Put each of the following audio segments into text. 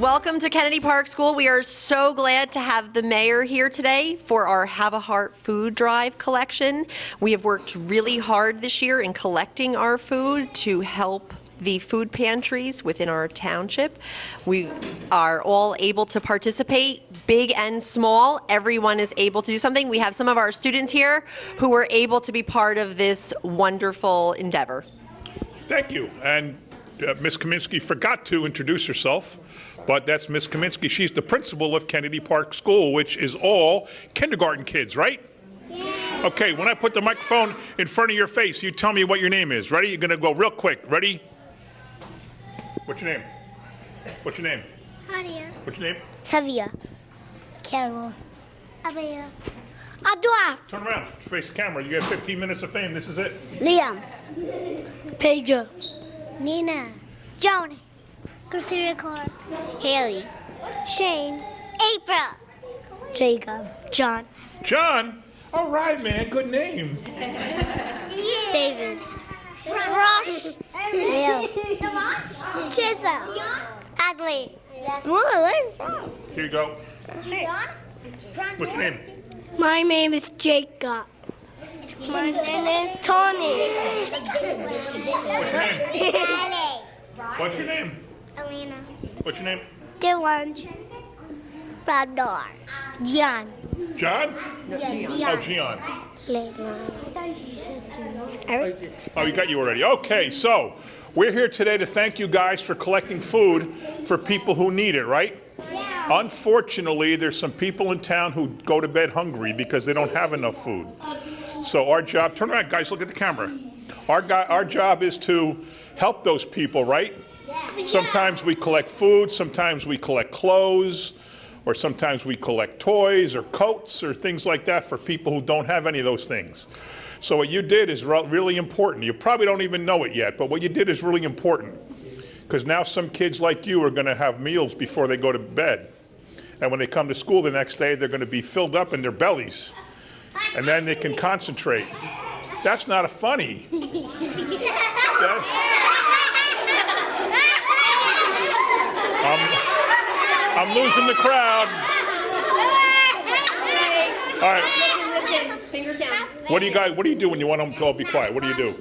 Welcome to Kennedy Park School. We are so glad to have the mayor here today for our Have a Heart food drive collection. We have worked really hard this year in collecting our food to help the food pantries within our township. We are all able to participate, big and small. Everyone is able to do something. We have some of our students here who were able to be part of this wonderful endeavor. Thank you. And Ms. Kaminsky forgot to introduce herself, but that's Ms. Kaminsky. She's the principal of Kennedy Park School, which is all kindergarten kids, right? Yeah. Okay, when I put the microphone in front of your face, you tell me what your name is. Ready? You're going to go real quick. Ready? What's your name? What's your name? Nadia. What's your name? Savia. Carol. Abaya. Adwa. Turn around. Face the camera. You get 15 minutes of fame. This is it. Liam. Pedro. Nina. Joan. Christina Clark. Haley. Shane. April. Jacob. John. John? All right, man. Good name. David. Rosh. Leo. Chisel. Adley. What is that? Here you go. What's your name? My name is Jacob. My name is Tony. What's your name? What's your name? Alina. What's your name? Dylan. Radar. John. John? Yeah, Oh, Gian. Eric? Oh, you got you already. Okay, so we're here today to thank you guys for collecting food for people who need it, right? Yeah. Unfortunately, there's some people in town who go to bed hungry because they don't have enough food. So our job, turn around, guys, look at the camera. Our job is to help those people, right? Yeah. Sometimes we collect food, sometimes we collect clothes, or sometimes we collect toys or coats or things like that for people who don't have any of those things. So what you did is really important. You probably don't even know it yet, but what you did is really important. Because now some kids like you are going to have meals before they go to bed. And when they come to school the next day, they're going to be filled up in their bellies. And then they can concentrate. That's not a funny. I'm losing the crowd. All right. Fingers down. What do you do when you want them to all be quiet? What do you do?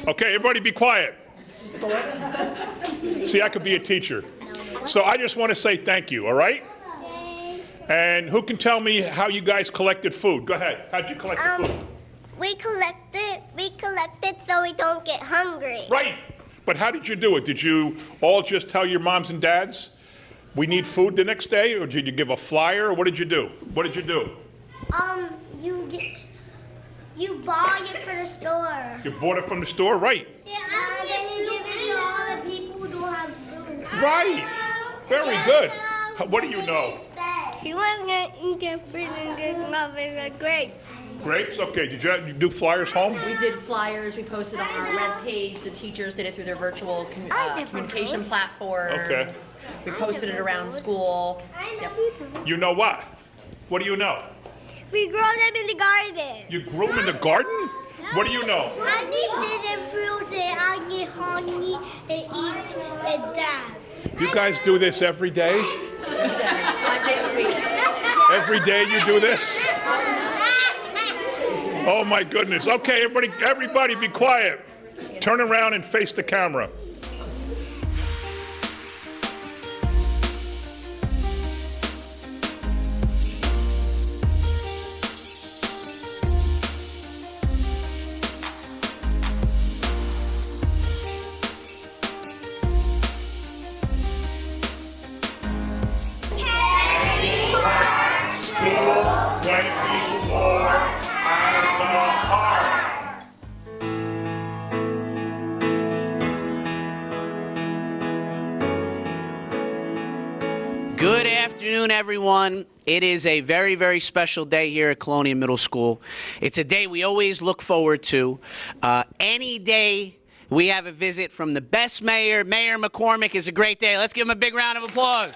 Okay, everybody be quiet. See, I could be a teacher. So I just want to say thank you, all right? And who can tell me how you guys collected food? Go ahead. How'd you collect the food? We collected so we don't get hungry. Right. But how did you do it? Did you all just tell your moms and dads, we need food the next day? Or did you give a flyer? Or what did you do? What did you do? You buy it from the store. You bought it from the store? Right. Yeah, and then you give it to all the people who don't have food. Right. Very good. What do you know? He was going to get fruit and get muffins and grapes. Grapes? Okay. Did you do flyers home? We did flyers, we posted on our webpage, the teachers did it through their virtual communication platforms. Okay. We posted it around school. Yep. You know what? What do you know? We grow them in the garden. You grew them in the garden? What do you know? I need different fruits and I need honey and eat and dab. You guys do this every day? 5 days a week. Every day you do this? Oh my goodness. Okay, everybody be quiet. Turn around and face the camera. Good afternoon, everyone. It is a very, very special day here at Colonia Middle School. It's a day we always look forward to. Any day we have a visit from the best mayor, Mayor McCormick, is a great day. Let's give him a big round of applause.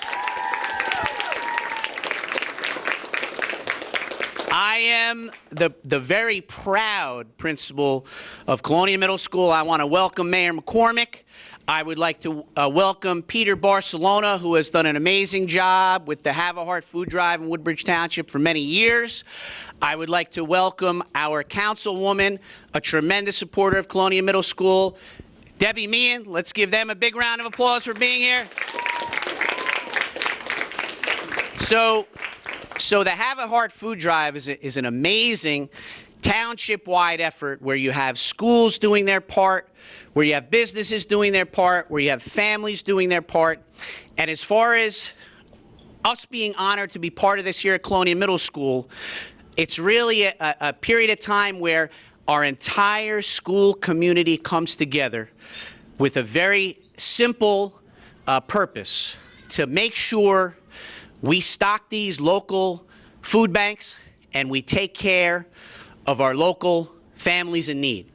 I am the very proud principal of Colonia Middle School. I want to welcome Mayor McCormick. I would like to welcome Peter Barcelona, who has done an amazing job with the Have a Heart Food Drive in Woodbridge Township for many years. I would like to welcome our councilwoman, a tremendous supporter of Colonia Middle School, Debbie Meehan. Let's give them a big round of applause for being here. So the Have a Heart Food Drive is an amazing township-wide effort where you have schools doing their part, where you have businesses doing their part, where you have families doing their part. And as far as us being honored to be part of this here at Colonia Middle School, it's really a period of time where our entire school community comes together with a very simple purpose to make sure we stock these local food banks and we take care of our local families in need.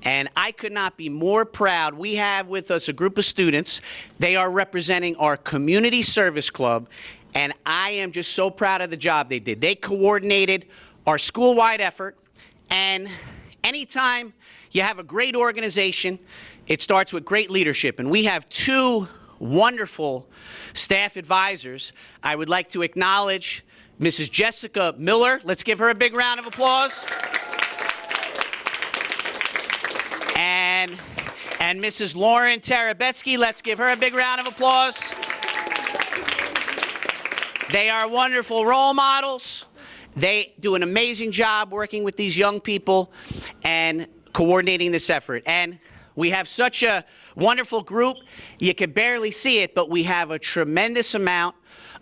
And I could not be more proud. We have with us a group of students. They are representing our community service club, and I am just so proud of the job they did. They coordinated our school-wide effort, and anytime you have a great organization, it starts with great leadership. And we have two wonderful staff advisors. I would like to acknowledge Mrs. Jessica Miller. Let's give her a big round of applause. And Mrs. Lauren Tarabetsky. Let's give her a big round of applause. They are wonderful role models. They do an amazing job working with these young people and coordinating this effort. And we have such a wonderful group. You can barely see it, but we have a tremendous amount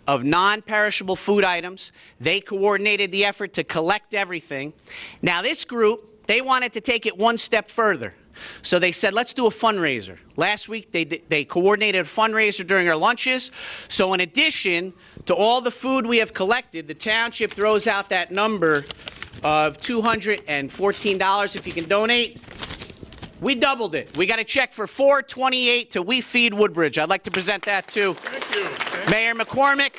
of non-perishable food items. They coordinated the effort to collect everything. Now, this group, they wanted to take it one step further. So they said, let's do a fundraiser. Last week, they coordinated a fundraiser during our lunches. So in addition to all the food we have collected, the township throws out that number of $214 if you can donate. We doubled it. We got a check for $428 to We Feed Woodbridge. I'd like to present that to Mayor McCormick.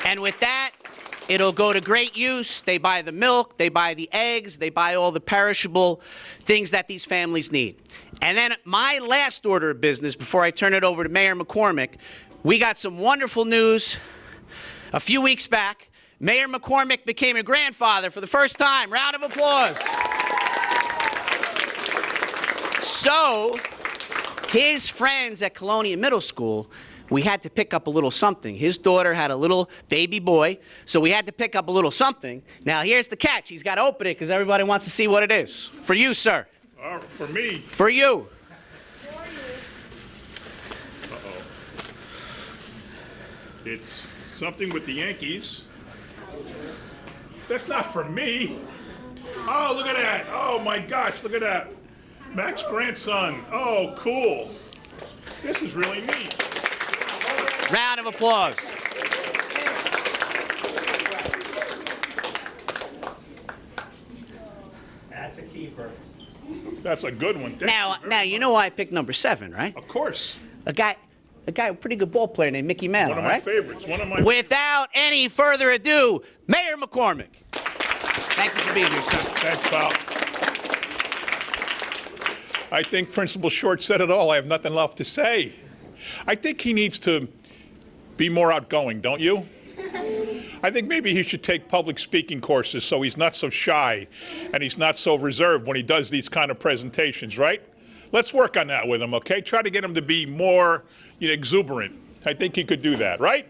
And with that, it'll go to great use. They buy the milk, they buy the eggs, they buy all the perishable things that these families need. And then my last order of business before I turn it over to Mayor McCormick, we got some wonderful news a few weeks back. Mayor McCormick became a grandfather for the first time. Round of applause. So, his friends at Colonia Middle School, we had to pick up a little something. His daughter had a little baby boy, so we had to pick up a little something. Now, here's the catch. He's got to open it because everybody wants to see what it is. For you, sir. For me. For you. Uh-oh. It's something with the Yankees. That's not for me. Oh, look at that. Oh, my gosh, look at that. Mac's grandson. Oh, cool. This is really neat. Round of applause. That's a keeper. That's a good one. Now you know why I picked number 7, right? Of course. A guy, a pretty good ball player named Mickey Mantle, One of my right? favorites. One of my. Without any further ado, Mayor McCormick. Thank you for being here, sir. Thanks, pal. I think Principal Short said it all. I have nothing left to say. I think he needs to be more outgoing, don't you? I think maybe he should take public speaking courses so he's not so shy and he's not so reserved when he does these kind of presentations, right? Let's work on that with him, okay? Try to get him to be more exuberant. I think he could do that, right?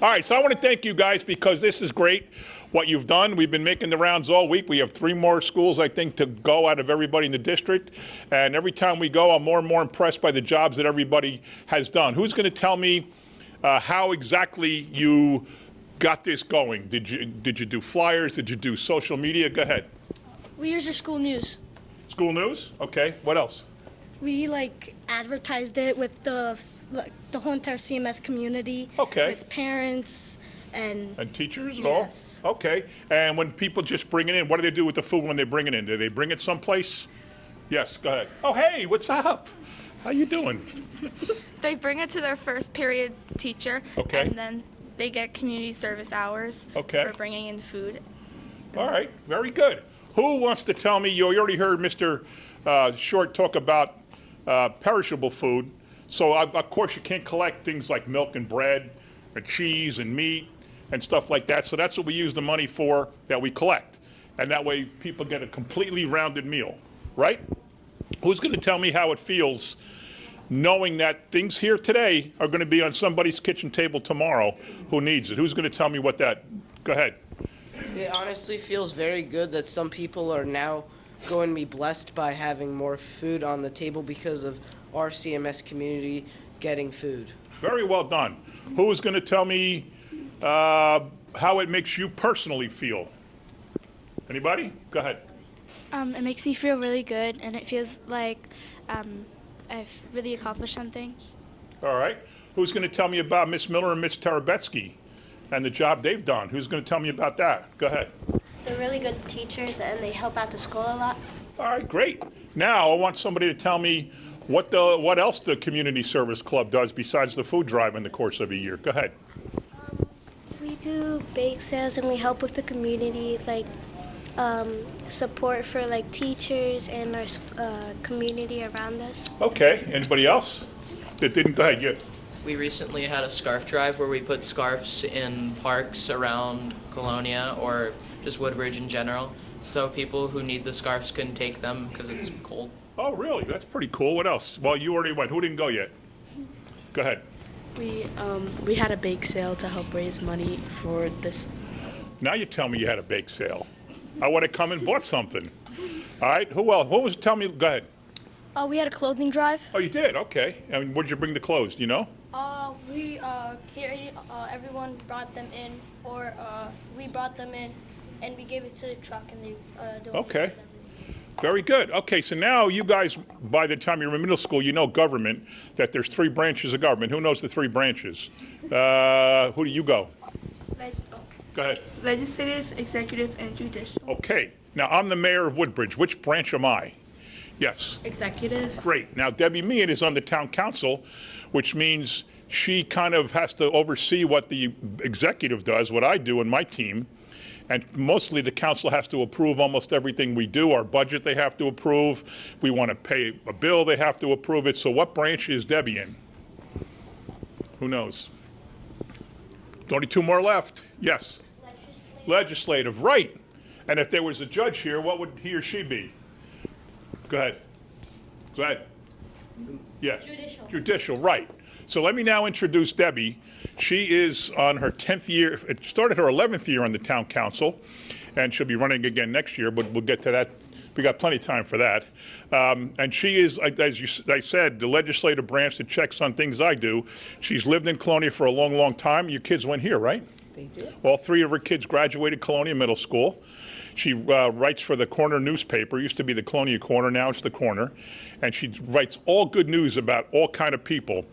All right, so I want to thank you guys because this is great what you've done. We've been making the rounds all week. We have 3 more schools, I think, to go out of everybody in the district. And every time we go, I'm more and more impressed by the jobs that everybody has done. Who's going to tell me how exactly you got this going? Did you do flyers? Did you do social media? Go ahead. We use your school news. School news? Okay. What else? We advertised it with the whole entire CMS community. Okay. With parents and teachers and yes. all? Okay. And when people just bring it in, what do they do with the food when they bring it in? Do they bring it someplace? Yes, go ahead. Oh, hey, what's up? How you doing? They bring it to their first period teacher. Okay. And then they get community service hours Okay. for bringing in food. All right, very good. Who wants to tell me, you already heard Mr. Short talk about perishable food. So of course you can't collect things like milk and bread and cheese and meat and stuff like that. So that's what we use the money for, that we collect. And that way people get a completely rounded meal, right? Who's going to tell me how it feels knowing that things here today are going to be on somebody's kitchen table tomorrow who needs it? Who's going to tell me what that, go ahead. It honestly feels very good that some people are now going to be blessed by having more food on the table because of our CMS community getting food. Very well done. Who is going to tell me how it makes you personally feel? Anybody? Go ahead. It makes me feel really good, and it feels like I've really accomplished something. All right. Who's going to tell me about Miss Miller and Miss Tarabetsky and the job they've done? Who's going to tell me about that? Go ahead. They're really good teachers and they help out the school a lot. All right, great. Now I want somebody to tell me what else the Community Service Club does besides the food drive in the course of a year. Go ahead. We do bake sales and we help with the community, like support for like teachers and our community around us. Okay. Anybody else that didn't? Go ahead. Yeah. We recently had a scarf drive where we put scarves in parks around Colonia or just Woodbridge in general, so people who need the scarves can take them because it's cold. Oh, really? That's pretty cool. What else? Well, you already went. Who didn't go yet? Go ahead. We had a bake sale to help raise money for this. Now you tell me you had a bake sale. I would have come and bought something. All right. Who else? What was? Tell me. Go ahead. We had a clothing drive. Oh, you did? Okay. And where'd you bring the clothes? Do you know? We carried, everyone brought them in, or we brought them in, and we gave it to the truck, and they donated Okay. to them. Very good. Okay, so now you guys, by the time you're in middle school, you know government, that there's 3 branches of government. Who knows the 3 branches? Who do you go? Go ahead. Legislative, executive, and judicial. Okay. Now, I'm the mayor of Woodbridge. Which branch am I? Yes. Executive. Great. Now, Debbie Meehan is on the town council, which means she kind of has to oversee what the executive does, what I do and my team. And mostly the council has to approve almost everything we do. Our budget they have to approve. We want to pay a bill, they have to approve it. So what branch is Debbie in? Who knows? There's only 2 more left. Yes. Legislative, right. And if there was a judge here, what would he or she be? Go ahead. Go ahead. Yes. Judicial. Judicial, right. So let me now introduce Debbie. She is on her 10th year, it started her 11th year on the town council, and she'll be running again next year, but we'll get to that. We got plenty of time for that. And she is, as I said, the legislative branch that checks on things I do. She's lived in Colonia for a long, long time. Your kids went here, right? They did. All 3 of her kids graduated Colonia Middle School. She writes for the Corner newspaper. It used to be the Colonia Corner, now it's the Corner. And she writes all good news about all kind of people.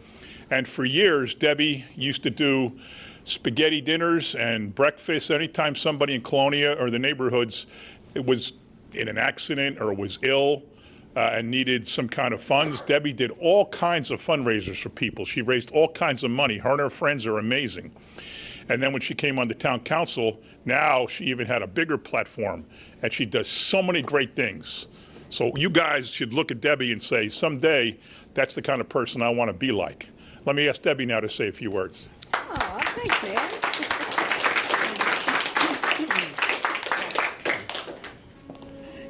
And for years, Debbie used to do spaghetti dinners and breakfasts. Anytime somebody in Colonia or the neighborhoods was in an accident or was ill and needed some kind of funds, Debbie did all kinds of fundraisers for people. She raised all kinds of money. Her and her friends are amazing. And then when she came on the town council, now she even had a bigger platform, and she does so many great things. So you guys should look at Debbie and say, someday, that's the kind of person I want to be like. Let me ask Debbie now to say a few words. Oh, thanks, man.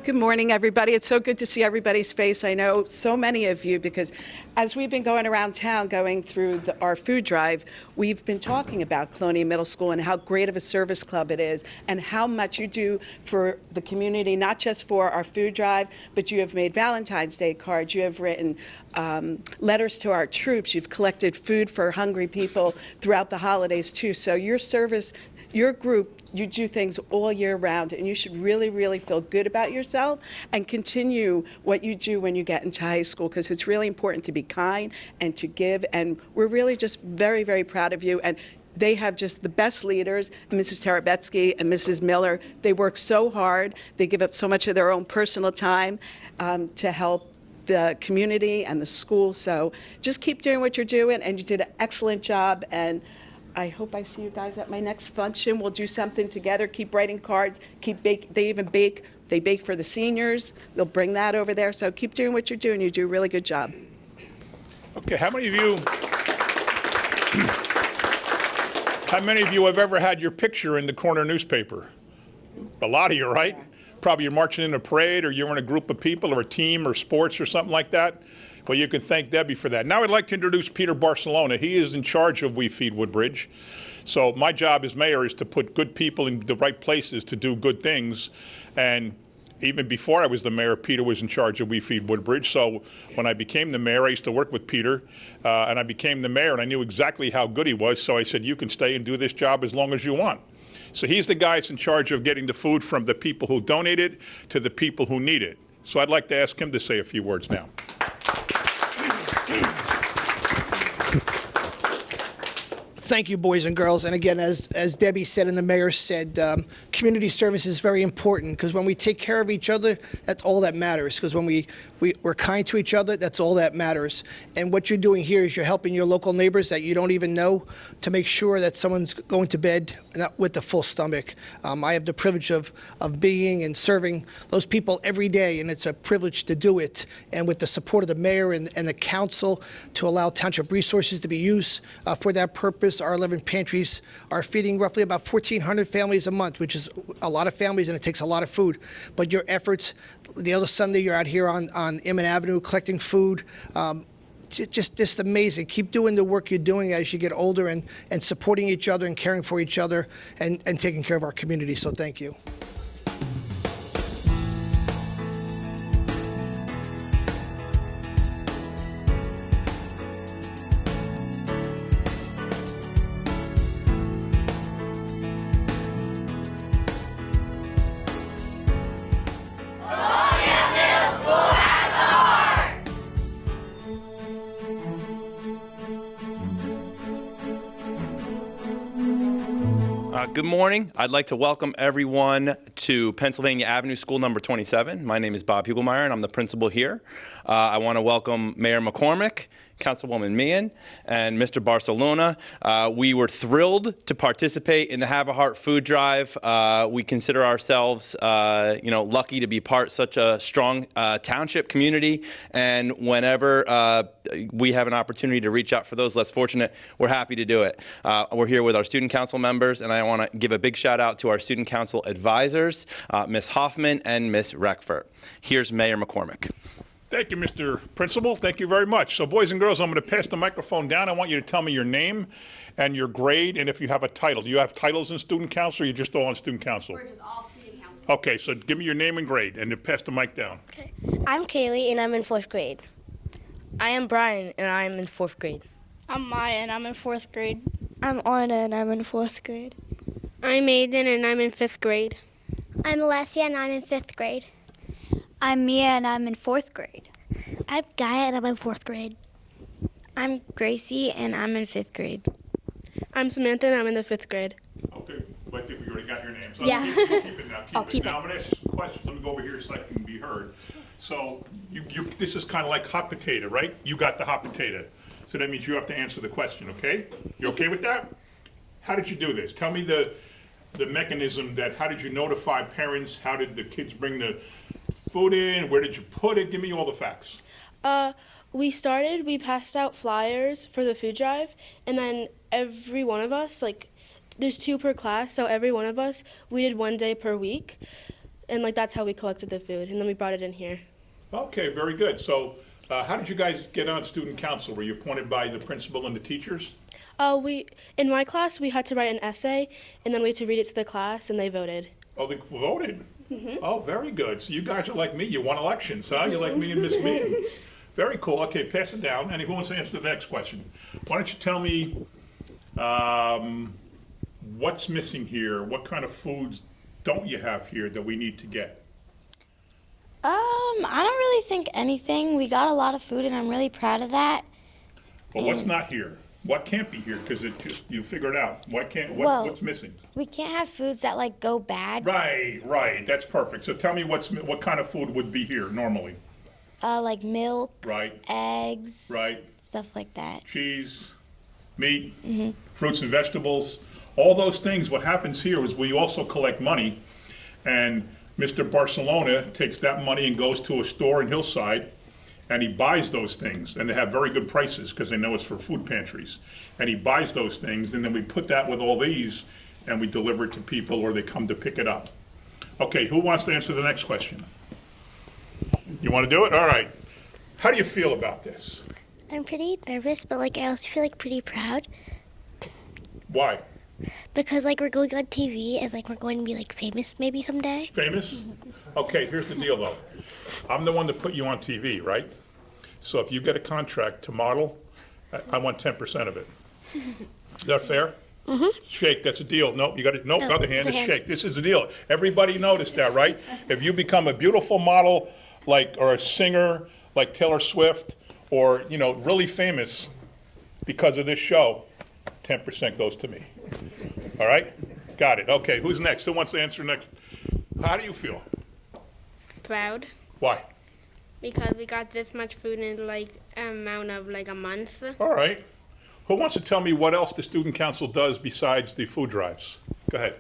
Good morning, everybody. It's so good to see everybody's face. I know so many of you, because as we've been going around town, going through our food drive, we've been talking about Colonia Middle School and how great of a service club it is and how much you do for the community, not just for our food drive, but you have made Valentine's Day cards, you have written letters to our troops, you've collected food for hungry people throughout the holidays, too. So your service, your group, you do things all year round, and you should really, really feel good about yourself and continue what you do when you get into high school, because it's really important to be kind and to give, and we're really just very, very proud of you. And they have just the best leaders, Mrs. Tarabetsky and Mrs. Miller. They work so hard. They give up so much of their own personal time to help the community and the school. So just keep doing what you're doing, and you did an excellent job. And I hope I see you guys at my next function. We'll do something together, keep writing cards, they even bake. They bake for the seniors. They'll bring that over there. So keep doing what you're doing. You do a really good job. Okay, how many of you have ever had your picture in the corner newspaper? A lot of you, right? Probably you're marching in a parade, or you're in a group of people, or a team, or sports, or something like that. Well, you can thank Debbie for that. Now I'd like to introduce Peter Barcelona. He is in charge of We Feed Woodbridge. So my job as mayor is to put good people in the right places to do good things. And even before I was the mayor, Peter was in charge of We Feed Woodbridge. So when I became the mayor, I used to work with Peter, and I became the mayor, and I knew exactly how good he was. So I said, you can stay and do this job as long as you want. So he's the guy that's in charge of getting the food from the people who donate it to the people who need it. So I'd like to ask him to say a few words now. Thank you, boys and girls. And again, as Debbie said and the mayor said, community service is very important, because when we take care of each other, that's all that matters. Because when we're kind to each other, that's all that matters. And what you're doing here is you're helping your local neighbors that you don't even know to make sure that someone's going to bed not with a full stomach. I have the privilege of being and serving those people every day, and it's a privilege to do it. And with the support of the mayor and the council to allow township resources to be used for that purpose, our 11 pantries are feeding roughly about 1,400 families a month, which is a lot of families, and it takes a lot of food. But your efforts, the other Sunday you're out here on Emmett Avenue collecting food, just amazing. Keep doing the work you're doing as you get older, and supporting each other and caring for each other and taking care of our community. So thank you. Good morning. I'd like to welcome everyone to Pennsylvania Avenue School number 27. My name is Bob Hugelmeyer, and I'm the principal here. I want to welcome Mayor McCormick, Councilwoman Meehan, and Mr. Barcelona. We were thrilled to participate in the Have a Heart food drive. We consider ourselves, lucky to be part of such a strong township community. And whenever we have an opportunity to reach out for those less fortunate, we're happy to do it. We're here with our student council members, and I want to give a big shout out to our student council advisors, Ms. Hoffman and Ms. Reckford. Here's Mayor McCormick. Thank you, Mr. Principal. Thank you very much. So, boys and girls, I'm going to pass the microphone down. I want you to tell me your name and your grade, and if you have a title. Do you have titles in student council, or are you just all on student council? We're just all student council. Okay, so give me your name and grade, and then pass the mic down. Okay. I'm Kaylee, and I'm in 4th grade. I am Brian, and I'm in 4th grade. I'm Maya, and I'm in 4th grade. I'm Anna, and I'm in 4th grade. I'm Aiden, and I'm in 5th grade. I'm Alessia, and I'm in 5th grade. I'm Mia, and I'm in 4th grade. I'm Gaia, and I'm in 4th grade. I'm Gracie, and I'm in 5th grade. I'm Samantha, and I'm in the 5th grade. Okay, I think we already got your name. So Yeah. keep it now. I'll keep it. Now I'm going to ask you some questions. Let me go over here so I can be heard. So this is kind of like hot potato, right? You got the hot potato. So that means you have to answer the question, okay? You okay with that? How did you do this? Tell me the mechanism how did you notify parents? How did the kids bring the food in? Where did you put it? Give me all the facts. We passed out flyers for the food drive, and then every one of us, there's 2 per class, so every one of us, we did 1 day per week, and that's how we collected the food, and then we brought it in here. Okay, very good. So how did you guys get on student council? Were you appointed by the principal and the teachers? In my class, we had to write an essay, and then we had to read it to the class, and they voted. Oh, they voted? Mm-hmm. Oh, very good. So you guys are like me. You won elections, huh? You're like me and Miss Meehan. Very cool. Okay, pass it down. And who wants to answer the next question? Why don't you tell me what's missing here? What kind of foods don't you have here that we need to get? I don't really think anything. We got a lot of food, and I'm really proud of that. Well, what's not here? What can't be here? Because you figure it out. What's missing? We can't have foods that go bad. Right. That's perfect. So tell me what kind of food would be here normally? Like milk. Right. Eggs. Right. Stuff like that. Cheese. meat, fruits and vegetables, all those things. What happens here is we also collect money, and Mr. Barcelona takes that money and goes to a store in Hillside, and he buys those things, and they have very good prices because they know it's for food pantries. And he buys those things, and then we put that with all these, and we deliver it to people, or they come to pick it up. Okay, who wants to answer the next question? You want to do it? All right. How do you feel about this? I'm pretty nervous, but like I also feel like pretty proud Why? because like we're going on TV and like we're going to be like famous maybe someday. Famous? Okay, here's the deal though. I'm the one that put you on TV, right? So if you get a contract to model, I want 10% of it. Is that fair? Shake, that's a deal. Nope, you got to, nope, No, other hand is okay. shake. This is the deal. Everybody noticed that, right? If you become a beautiful model, like, or a singer, like Taylor Swift, or, you know, really famous because of this show, 10% goes to me. All right? Got it. Okay, who's next? Who wants to answer next? How do you feel? Proud Why? because we got this much food in like an amount of like a month. All right. Who wants to tell me what else the student council does besides the food drives? Go ahead.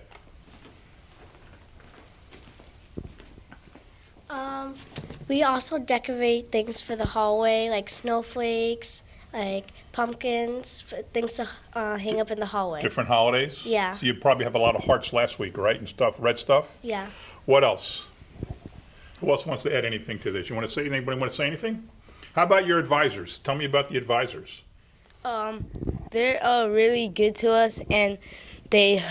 We also decorate things for the hallway, like snowflakes, like pumpkins, things to hang up in the hallway. Different holidays? Yeah. So you probably have a lot of hearts last week, right, and stuff, red stuff? Yeah. What else? Who else wants to add anything to this? You want to say, anybody want to say anything? How about your advisors? Tell me about the advisors. They're really good to us, and they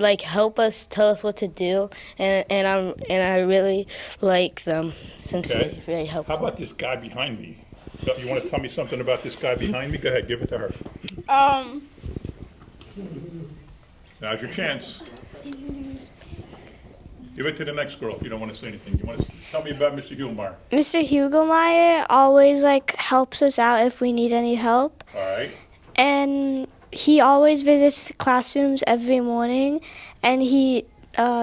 like help us, tell us what to do, and I really like them since Okay. they're very helpful. How about this guy behind me? You want to tell me something about this guy behind me? Go ahead, give it to her. Now's your chance. Give it to the next girl if you don't want to say anything. You want to tell me about Mr. Hugelmeyer? Mr. Hugelmeyer always like helps us out if we need any help, All right. and he always visits the classrooms every morning, and he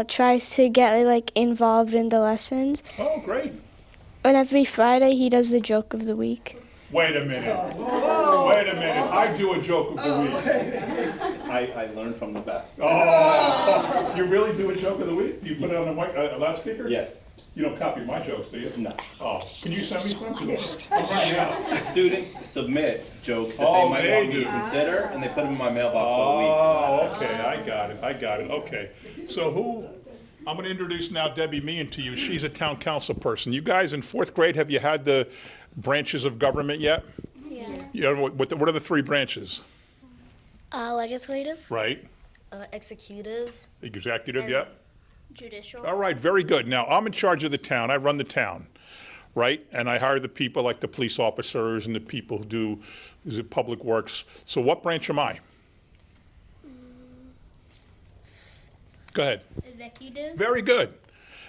tries to get like involved in the lessons. Oh, great. And every Friday he does the joke of the week. Wait a minute. Wait a minute. I do a joke of the week. I learned from the best. Oh, you really do a joke of the week? Do you put it on a loudspeaker? Yes. You don't copy my jokes, do you? No. Oh, can you send me some? I'm running out. The students submit jokes that Oh, they might they want me do. to consider, and they put them in my mailbox all week. Oh, okay, I got it, okay. So I'm gonna introduce now Debbie Meehan to you. She's a town council person. You guys in 4th grade, have you had the branches of government yet? Yeah. You know, what are the 3 branches? Legislative, Right? executive, Executive, yep. judicial. All right, very good. Now, I'm in charge of the town. I run the town, right? And I hire the people like the police officers and the people who do public works. So what branch am I? Go ahead. Executive. Very good.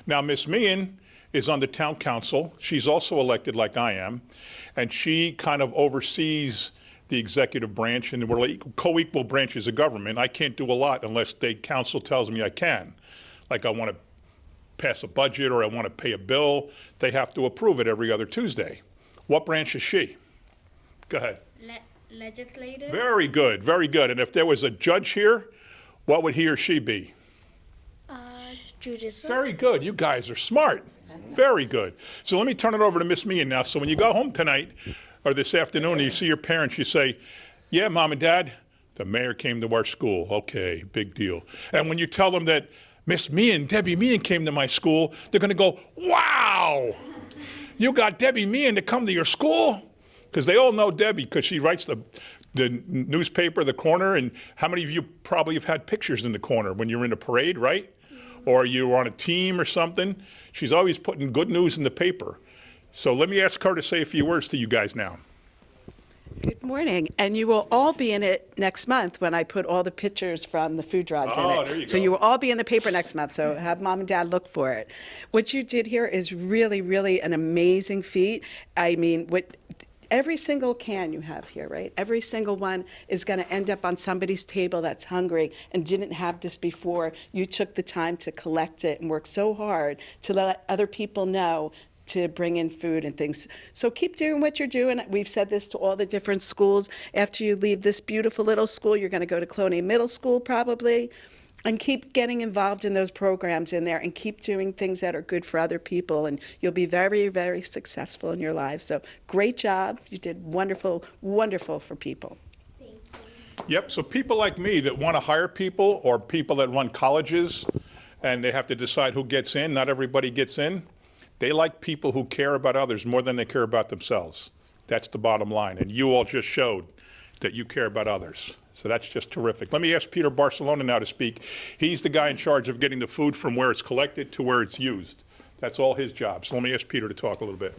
Now, Miss Meehan is on the town council. She's also elected like I am, and she kind of oversees the executive branch, and we're like co-equal branches of government. I can't do a lot unless the council tells me I can. Like I want to pass a budget or I want to pay a bill, they have to approve it every other Tuesday. What branch is she? Go ahead. Legislative. Very good, very good. And if there was a judge here, what would he or she be? Judicial. Very good. You guys are smart. Very good. So let me turn it over to Miss Meehan now. So when you go home tonight or this afternoon and you see your parents, you say, yeah, Mom and Dad, the mayor came to our school. Okay, big deal. And when you tell them that Miss Meehan, Debbie Meehan came to my school, they're going to go, wow, you got Debbie Meehan to come to your school? Because they all know Debbie because she writes the newspaper, the corner, and how many of you probably have had pictures in the corner when you're in a parade, right? Or you're on a team or something. She's always putting good news in the paper. So let me ask her to say a few words to you guys now. Good morning, and you will all be in it next month when I put all the pictures from the food drives in it. There you So go. you will all be in the paper next month, so have Mom and Dad look for it. What you did here is really, really an amazing feat. I mean, every single can you have here, right? Every single one is going to end up on somebody's table that's hungry and didn't have this before. You took the time to collect it and work so hard to let other people know to bring in food and things. So keep doing what you're doing. We've said this to all the different schools. After you leave this beautiful little school, you're going to go to Colonia Middle School probably. And keep getting involved in those programs in there and keep doing things that are good for other people, and you'll be very, very successful in your lives. So great job. You did wonderful, wonderful for people. Yep, so people like me that want to hire people, or people that run colleges and they have to decide who gets in, not everybody gets in, they like people who care about others more than they care about themselves. That's the bottom line, and you all just showed that you care about others. So that's just terrific. Let me ask Peter Barcelona now to speak. He's the guy in charge of getting the food from where it's collected to where it's used. That's all his job. So let me ask Peter to talk a little bit.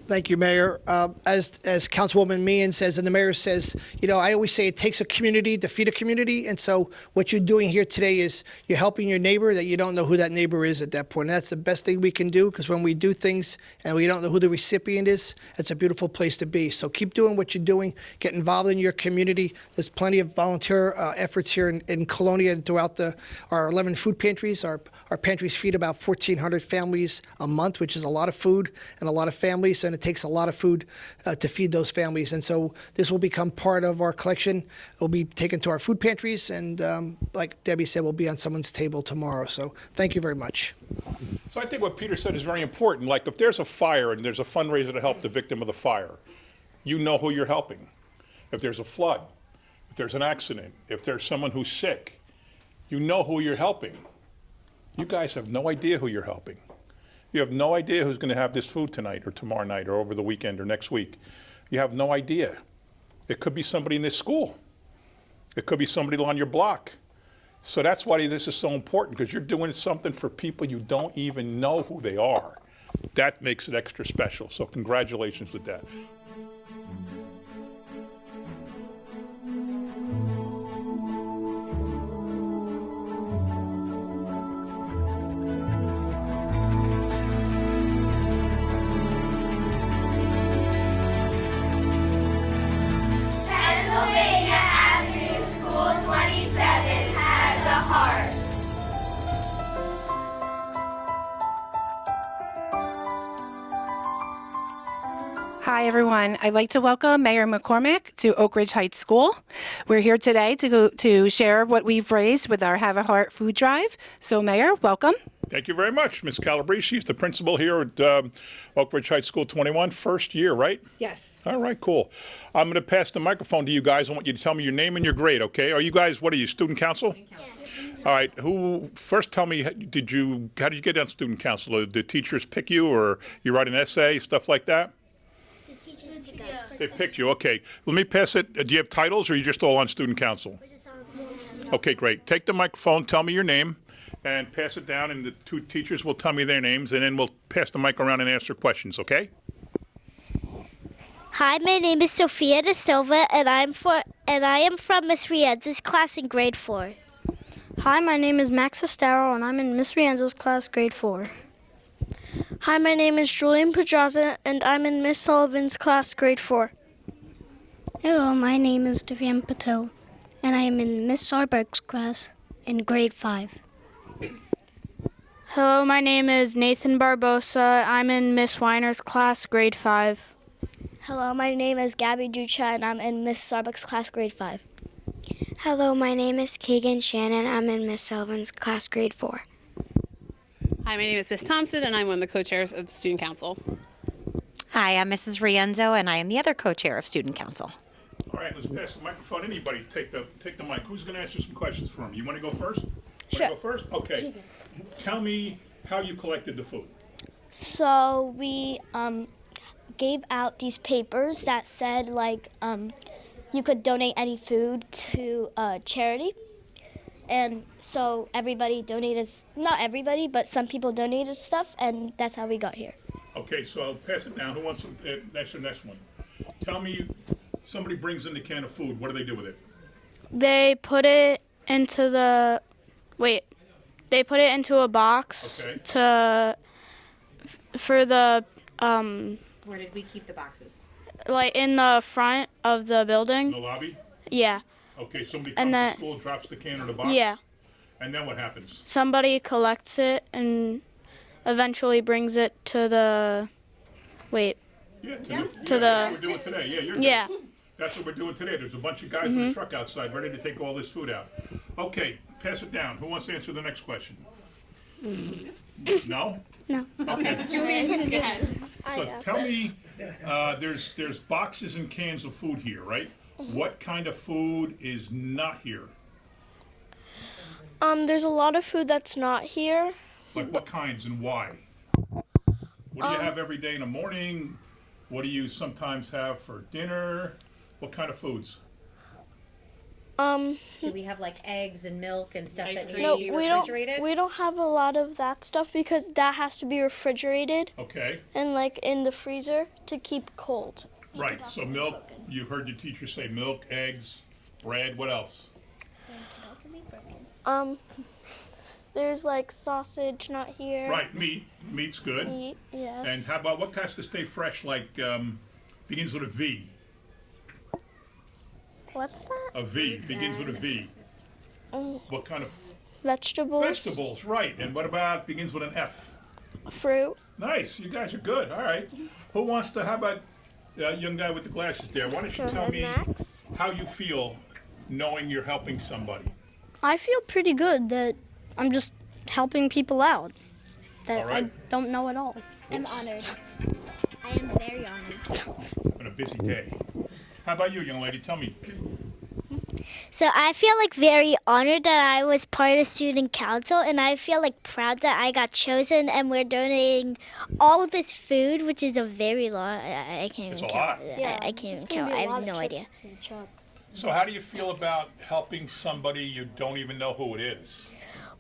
Thank you, Mayor. As Councilwoman Meehan says, and the Mayor says, you know, I always say it takes a community to feed a community, and so what you're doing here today is you're helping your neighbor that you don't know who that neighbor is at that point. And that's the best thing we can do, because when we do things and we don't know who the recipient is, it's a beautiful place to be. So keep doing what you're doing. Get involved in your community. There's plenty of volunteer efforts here in Colonia and throughout our 11 food pantries. Our pantries feed about 1,400 families a month, which is a lot of food and a lot of families, and it takes a lot of food to feed those families. And so this will become part of our collection. It will be taken to our food pantries, and like Debbie said, will be on someone's table tomorrow. So thank you very much. So I think what Peter said is very important. Like if there's a fire and there's a fundraiser to help the victim of the fire, you know who you're helping. If there's a flood, if there's an accident, if there's someone who's sick, you know who you're helping. You guys have no idea who you're helping. You have no idea who's going to have this food tonight or tomorrow night or over the weekend or next week. You have no idea. It could be somebody in this school. It could be somebody on your block. So that's why this is so important, because you're doing something for people you don't even know who they are. That makes it extra special. So congratulations with that. Hi, everyone. I'd like to welcome Mayor McCormick to Oak Ridge Heights School. We're here today to share what we've raised with our Have a Heart food drive. So, Mayor, welcome. Thank you very much, Ms. Calabrese. She's the principal here at Oak Ridge Heights School 21, first year, right? Yes. All right, cool. I'm going to pass the microphone to you guys. I want you to tell me your name and your grade, okay? Are you guys, what are you, student council? All right, first tell me, how did you get on student council? Did the teachers pick you, or you write an essay, stuff like that? The teachers picked us. They picked you, okay. Let me pass it. Do you have titles, or are you just all on student council? We're just on student council. Okay, great. Take the microphone, tell me your name, and pass it down, and the two teachers will tell me their names, and then we'll pass the mic around and answer questions, okay? Hi, my name is Sophia De Silva, and I am from Miss Rienzo's class in grade 4. Hi, my name is Max Estero, and I'm in Miss Rienzo's class, grade 4. Hi, my name is Julian Pedraza, and I'm in Miss Sullivan's class, grade 4. Hello, my name is Devian Patel, and I am in Miss Sarberg's class in grade 5. Hello, my name is Nathan Barbosa. I'm in Miss Weiner's class, grade 5. Hello, my name is Gabby Ducha, and I'm in Miss Starbucks class, grade 5. Hello, my name is Keegan Shannon. I'm in Miss Sullivan's class, grade 4. Hi, my name is Miss Thompson, and I'm one of the co-chairs of the Student Council. Hi, I'm Mrs. Rienzo, and I am the other co-chair of Student Council. All right, let's pass the microphone. Anybody take the mic. Who's going to answer some questions for him? You want to go first? Sure. Want to go first? Okay. Tell me how you collected the food. So we gave out these papers that said, like, you could donate any food to charity. And so everybody donated, not everybody, but some people donated stuff, and that's how we got here. Okay, so I'll pass it down. Who wants to, that's the next one. Tell me, somebody brings in the can of food. What do they do with it? They put it into the, they put it into a box for the, Where did we keep the boxes? like in the front of the building. In the lobby? Yeah. Okay, somebody comes to school, drops the can in the box? Yeah. And then what happens? Somebody collects it and eventually brings it to the, wait, Yeah, to that's what the, we're doing today. Yeah, you're yeah. good. That's what we're doing today. There's a bunch of guys in the truck outside ready to take all this food out. Okay, pass it down. Who wants to answer the next question? No? No. Okay. So tell me, there's boxes and cans of food here, right? What kind of food is not here? There's a lot of food that's not here. Like what kinds and why? What do you have every day in the morning? What do you sometimes have for dinner? What kind of foods? Do we have like eggs and milk and stuff that needs No, to be we refrigerated? we don't have a lot of that stuff because that has to be refrigerated Okay. and like in the freezer to keep cold. Right, so milk, you heard your teacher say milk, eggs, bread, what else? There's like sausage not here. Right, meat, meat's good. Meat, yes. And how about what has to stay fresh, like begins with a V? What's that? A V, begins with a V. What kind of? Vegetables. Vegetables, right. And what about begins with an F? Fruit. Nice, you guys are good, all right. Who wants to, how about young guy with the glasses there? Why don't you tell me how you feel knowing you're helping somebody? I feel pretty good that I'm just helping people out that All right. I don't know at all. I'm honored. I am very honored. Been a busy day. How about you, young lady? Tell me. So I feel like very honored that I was part of student council, and I feel like proud that I got chosen, and we're donating all of this food, which is a very long. I can't It's even a count. lot. I can't even count. I have no idea. So how do you feel about helping somebody you don't even know who it is?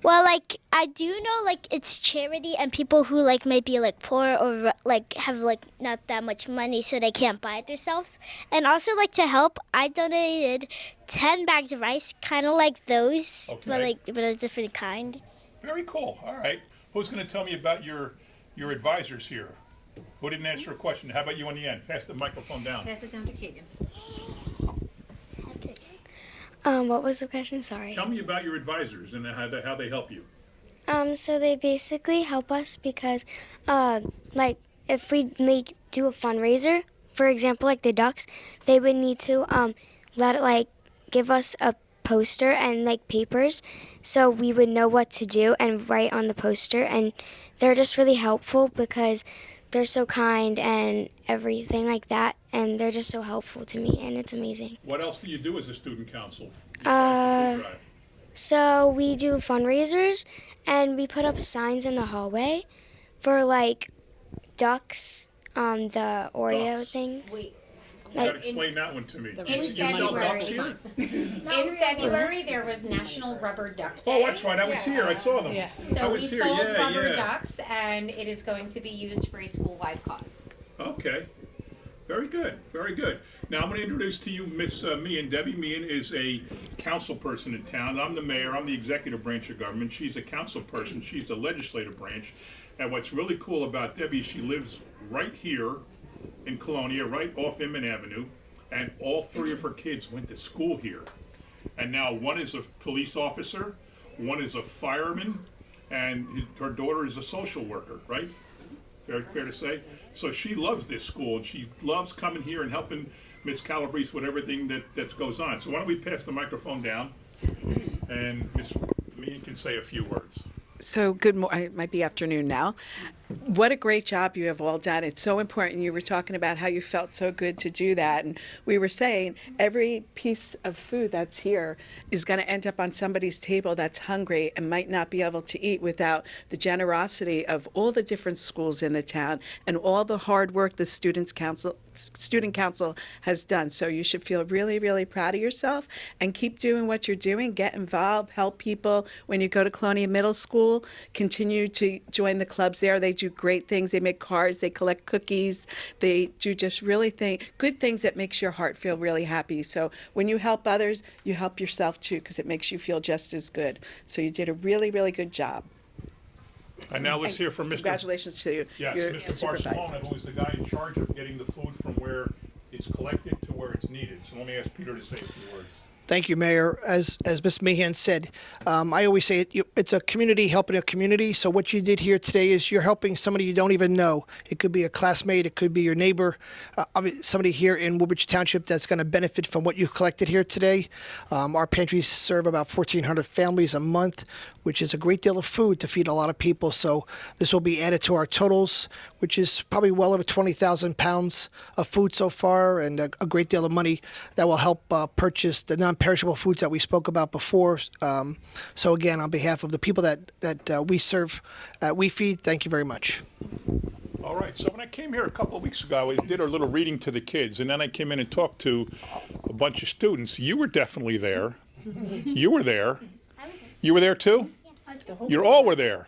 Well, like I do know, like it's charity, and people who like might be like poor or like have like not that much money, so they can't buy it themselves. And also, like to help, I donated 10 bags of rice, kind of like those, Okay. but a different kind. Very cool. All right. Who's going to tell me about your advisors here? Who didn't answer a question? How about you on the end? Pass the microphone down. Pass it down to Kagan. What was the question? Sorry. Tell me about your advisors and how they help you. So they basically help us because, like, if we do a fundraiser, for example, like the Ducks, they would need to give us a poster and like papers, so we would know what to do and write on the poster. And they're just really helpful because they're so kind and everything like that, and they're just so helpful to me, and it's amazing. What else do you do as a student council? So we do fundraisers, and we put up signs in the hallway for like Ducks, the Oreo things. Wait. You gotta explain that one to me. In February, there was National Rubber Duck Day. Oh, that's right. I was here. I saw them. I So was we here. sold Yeah, rubber yeah. ducks, and it is going to be used for a school-wide cause. Okay. Very good. Very good. Now I'm going to introduce to you Miss Meehan. Debbie Meehan is a council person in town. I'm the mayor. I'm the executive branch of government. She's a council person. She's the legislative branch. And what's really cool about Debbie, she lives right here in Colonia, right off Inman Avenue, and all three of her kids went to school here. And now one is a police officer, one is a fireman, and her daughter is a social worker, right? Fair to say? So she loves this school, and she loves coming here and helping Miss Calabrese with everything that goes on. So why don't we pass the microphone down, and Miss Meehan can say a few words. So good morning. It might be afternoon now. What a great job you have all done. It's so important. You were talking about how you felt so good to do that. And we were saying every piece of food that's here is going to end up on somebody's table that's hungry and might not be able to eat without the generosity of all the different schools in the town and all the hard work the student council has done. So you should feel really, really proud of yourself and keep doing what you're doing. Get involved, help people. When you go to Colonia Middle School, continue to join the clubs there. They do great things. They make cards, they collect cookies. They do just really good things that makes your heart feel really happy. So when you help others, you help yourself too, because it makes you feel just as good. So you did a really, really good job. And now let's hear from Mr. Congratulations to you. Yes, your Mr. Barcelona, supervisors. who is the guy in charge of getting the food from where it's collected to where it's needed. So let me ask Peter to say a few words. Thank you, Mayor. As Ms. Meehan said, I always say it's a community helping a community. So what you did here today is you're helping somebody you don't even know. It could be a classmate, it could be your neighbor, somebody here in Woodbridge Township that's going to benefit from what you collected here today. Our pantries serve about 1,400 families a month, which is a great deal of food to feed a lot of people. So this will be added to our totals, which is probably well over 20,000 pounds of food so far, and a great deal of money that will help purchase the non-perishable foods that we spoke about before. So again, on behalf of the people that we serve at We Feed, thank you very much. All right, so when I came here a couple of weeks ago, I did our little reading to the kids, and then I came in and talked to a bunch of students. You were definitely there. You were there. You were there too? You all were there.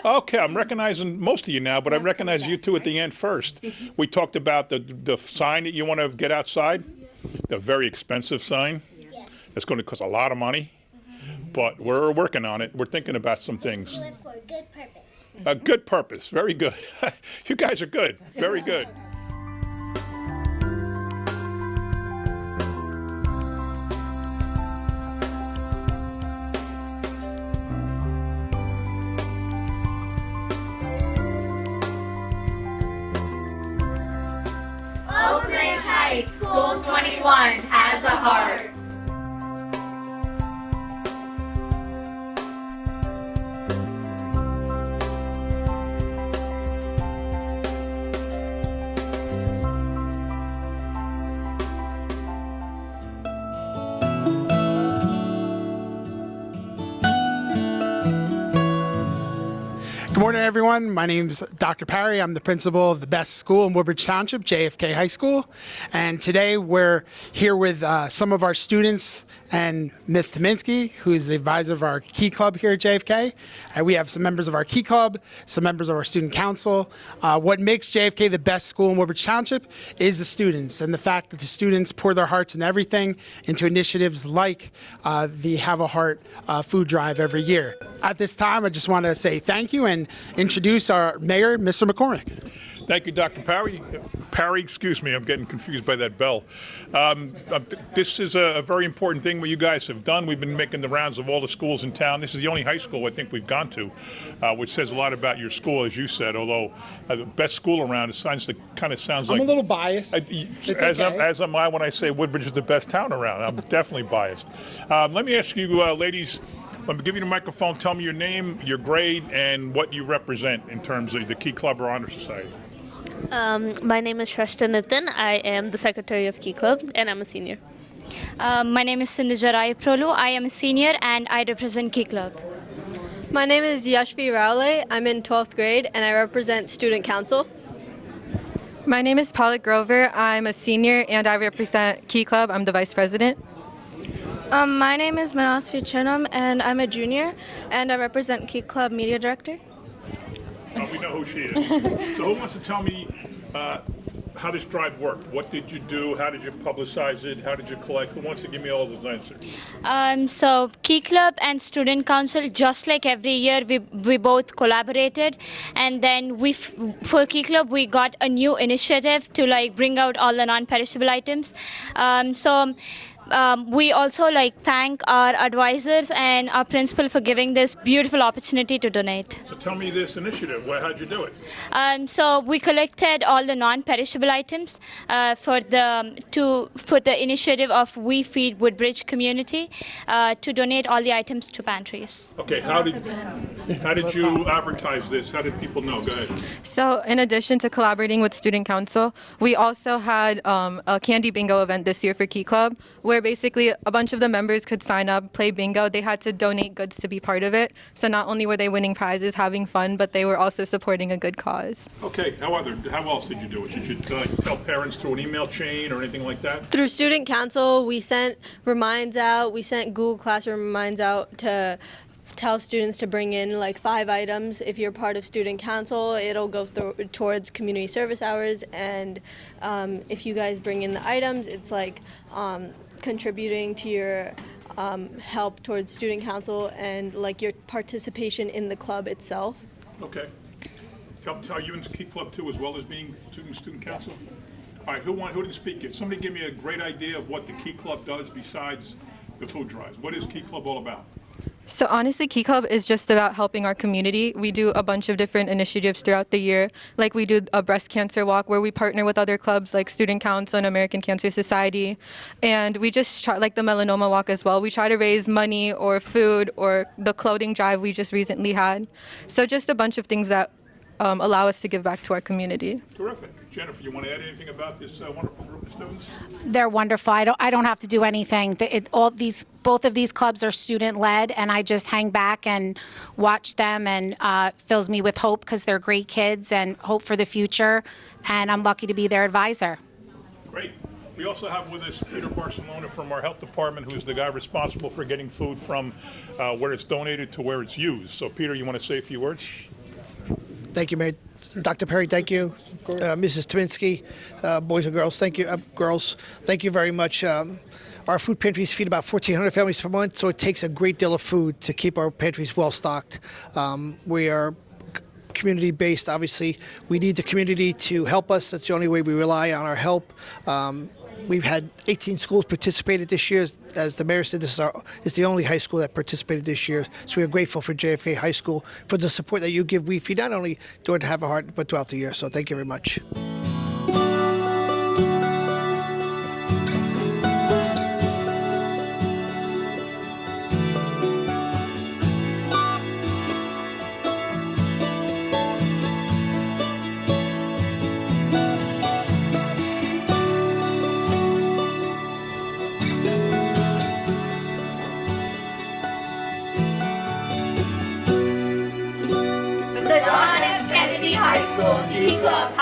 Okay, I'm recognizing most of you now, but I recognize you two at the end first. We talked about the sign that you want to get outside, the very expensive sign. That's going to cost a lot of money, but we're working on it. We're thinking about some things. For a good purpose. A good purpose. Very good. You guys are good. Very good. Woodbridge High School 21 has a heart. Good morning, everyone. My name is Dr. Parry. I'm the principal of the best school in Woodbridge Township, JFK High School. And today we're here with some of our students and Ms. Tominski, who is the advisor of our Key Club here at JFK. And we have some members of our Key Club, some members of our student council. What makes JFK the best school in Woodbridge Township is the students, and the fact that the students pour their hearts and everything into initiatives like the Have a Heart food drive every year. At this time, I just want to say thank you and introduce our mayor, Mr. McCormick. Thank you, Dr. Parry. Parry, excuse me, I'm getting confused by that bell. This is a very important thing what you guys have done. We've been making the rounds of all the schools in town. This is the only high school I think we've gone to, which says a lot about your school, as you said, although the best school around, it kind of sounds like... I'm a little biased. As am I when I say Woodbridge is the best town around. I'm definitely biased. Let me ask you, ladies, let me give you the microphone. Tell me your name, your grade, and what you represent in terms of the Key Club or Honor Society. My name is Shrestha Nitin. I am the secretary of Key Club, and I'm a senior. My name is Sindhuja Rai Prolu. I am a senior, and I represent Key Club. My name is Yashvi Rowley. I'm in 12th grade, and I represent Student Council. My name is Pollock Grover. I'm a senior, and I represent Key Club. I'm the vice president. My name is Manasvi Chunam, and I'm a junior, and I represent Key Club Media Director. We know who she is. So who wants to tell me how this drive worked? What did you do? How did you publicize it? How did you collect? Who wants to give me all those answers? So Key Club and Student Council, just like every year, we both collaborated, and then for Key Club we got a new initiative to bring out all the non-perishable items. We also thank our advisors and our principal for giving this beautiful opportunity to donate. So tell me this initiative. How'd you do it? So we collected all the non-perishable items for the initiative of We Feed Woodbridge community to donate all the items to pantries. Okay, how did you advertise this? How did people know? Go ahead. So in addition to collaborating with Student Council, we also had a candy bingo event this year for Key Club, where basically a bunch of the members could sign up, play bingo. They had to donate goods to be part of it. So not only were they winning prizes, having fun, but they were also supporting a good cause. Okay, how else did you do it? Did you tell parents through an email chain or anything like that? Through Student Council, we sent reminds out. We sent Google Classroom reminds out to tell students to bring in 5 items. If you're part of Student Council, it'll go towards community service hours, and if you guys bring in the items, it's contributing to your help towards Student Council and your participation in the club itself. Okay. Tell you in Key Club too, as well as being Student Council? All right, who didn't speak yet? Somebody give me a great idea of what the Key Club does besides the food drive? What is Key Club all about? So honestly, Key Club is just about helping our community. We do a bunch of different initiatives throughout the year. Like we do a breast cancer walk where we partner with other clubs like Student Council and American Cancer Society. And we just try, like the melanoma walk as well. We try to raise money or food, or the clothing drive we just recently had. So just a bunch of things that allow us to give back to our community. Terrific. Jennifer, you want to add anything about this wonderful group of students? They're wonderful. I don't have to do anything. Both of these clubs are student-led, and I just hang back and watch them, and fills me with hope because they're great kids and hope for the future, and I'm lucky to be their advisor. Great. We also have with us Peter Barcelona from our health department, who's the guy responsible for getting food from where it's donated to where it's used. So, Peter, you want to say a few words? Thank you, Mayor. Dr. Perry, thank you. Mrs. Tominski, boys and girls, thank you. Girls, thank you very much. Our food pantries feed about 1,400 families per month, so it takes a great deal of food to keep our pantries well stocked. We are community-based, obviously. We need the community to help us. That's the only way we rely on our help. We've had 18 schools participated this year. As the mayor said, this is the only high school that participated this year. So we are grateful for JFK High School for the support that you give We Feed, not only during Have a Heart, but throughout the year. So thank you very much. The John F. Kennedy High School Key Club